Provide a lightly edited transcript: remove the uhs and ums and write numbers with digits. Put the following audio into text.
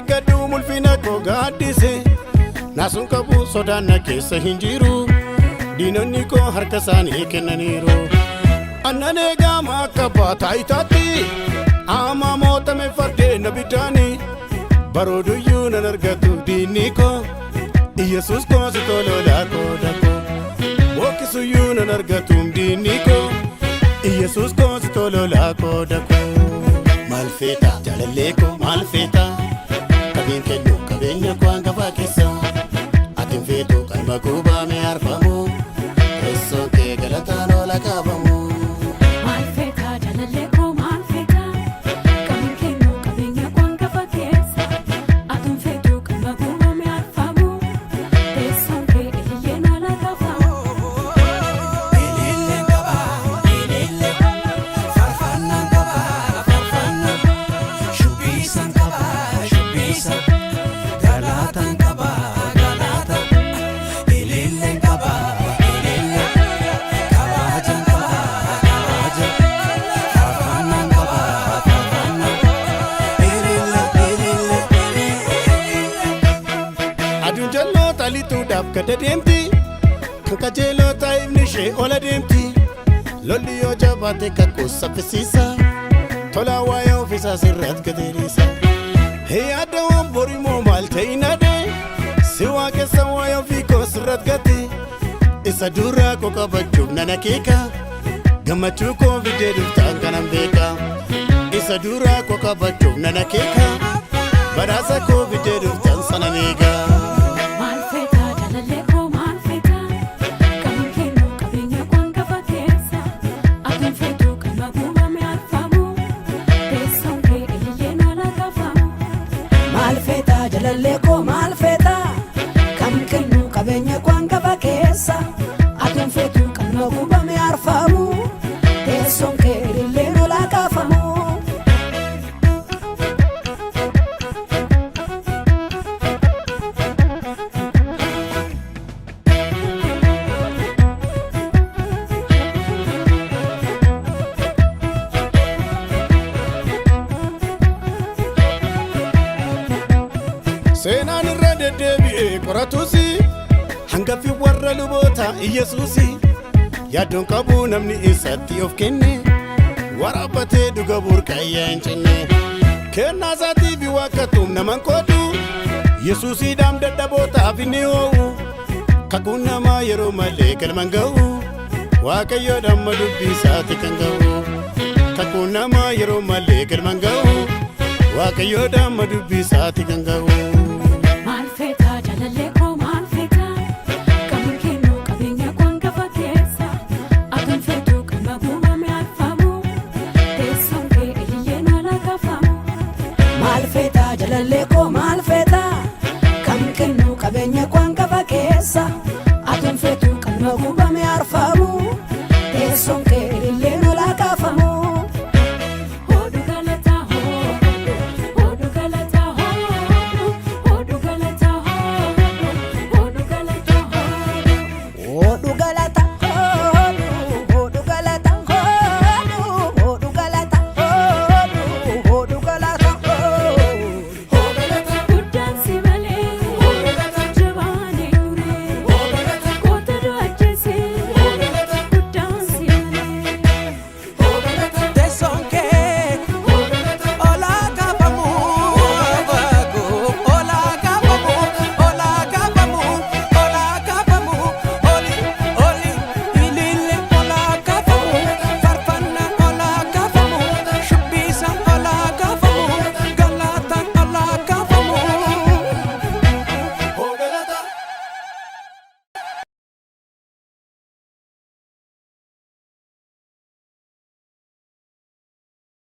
eeggadu mul'ina koo gaaddise naasuun qabu sodaanna keessa hin jiru diinonni koo harka isaanii kennaniiru annan eegama akka baataayitaatti ama mootame fardeen abiddaani barooduyyuu nan argatu diinni koo Yesus koo si tololaa koo dako wokkisuyyuu nan argatu diinni koo Yesus koo si tololaa koo dako maal feeta jaalallee koo maal feeta kabeen kennu qabeenya koo hangafa keessa atiin feetu qalma gubaame arfamu teessoo kee galataan oola qabamu maal feeta jaalallee koo maal feeta kabeen kennu qabeenya koo hangafa keessa atiin feetu qalma gubaame arfamu teessoo kee ililleen oola qabamu ililleen qaba ililleen farfannaan qaba farfannaan shubbisan qaba shubbisan galaataan qaba galaataan ililleen qaba ililleen kabaajan qaba kabaajan farfannaan qaba farfannaan ililleen aduun jalloota lixuudhaaf gada deemti kan qajeelota ifni ishee ola deemti lolli yoo jabaate kakkoo saffisiisa tolaa waa'ee ofiisaa sirratti gateeriisa yaada waan borimoo maal ta'inade si waaqessa waa'ee ofii koo sirratti gate isa duraa koo qabachuuf nan akeeka gammachuu koo fidee dhuftaan kanan beeka isa duraa koo qabachuuf nan akeeka badhaasa koo fidee dhuftaan sanan eega maal feeta jaalallee koo maal feeta kabeen kennu qabeenya koo hangafa keessa atiin feetu qalma gubaame arfamu teessoo kee ililleen oola qabamu maal feeta jaalallee koo maal feeta kan kennu qabeenya koo hangafa keessa atiin feetu qalma gubaame arfamu teessoon kee ililleen oola qabamu seenaan irra deddeebi'ee qoratuusi hangafi warra luboota Yesuusi yaaddoon qabu namni isatti of kenne waraabbatee dhuga burqayyaa hin cinne kennaa isaatiif waakkatuun naman qoodu Yesuusiidhaam dadhabootaaf inni hoo'u kakuun namaa yeroo malee galman ga'u Waaqayyoodhaan dubbii isaati kan ga'u kakuun namaa yeroo malee galman ga'u Waaqayyoodhaan dubbii isaati kan ga'u maal feeta jaalallee koo maal feeta kabeen kennu qabeenya koo hangafa keessa atiin feetu qalma gubaame arfamu teessoo kee ililleen oola qabamu maal feeta jaalallee koo maal feeta kan kennu qabeenya koo hangafa keessa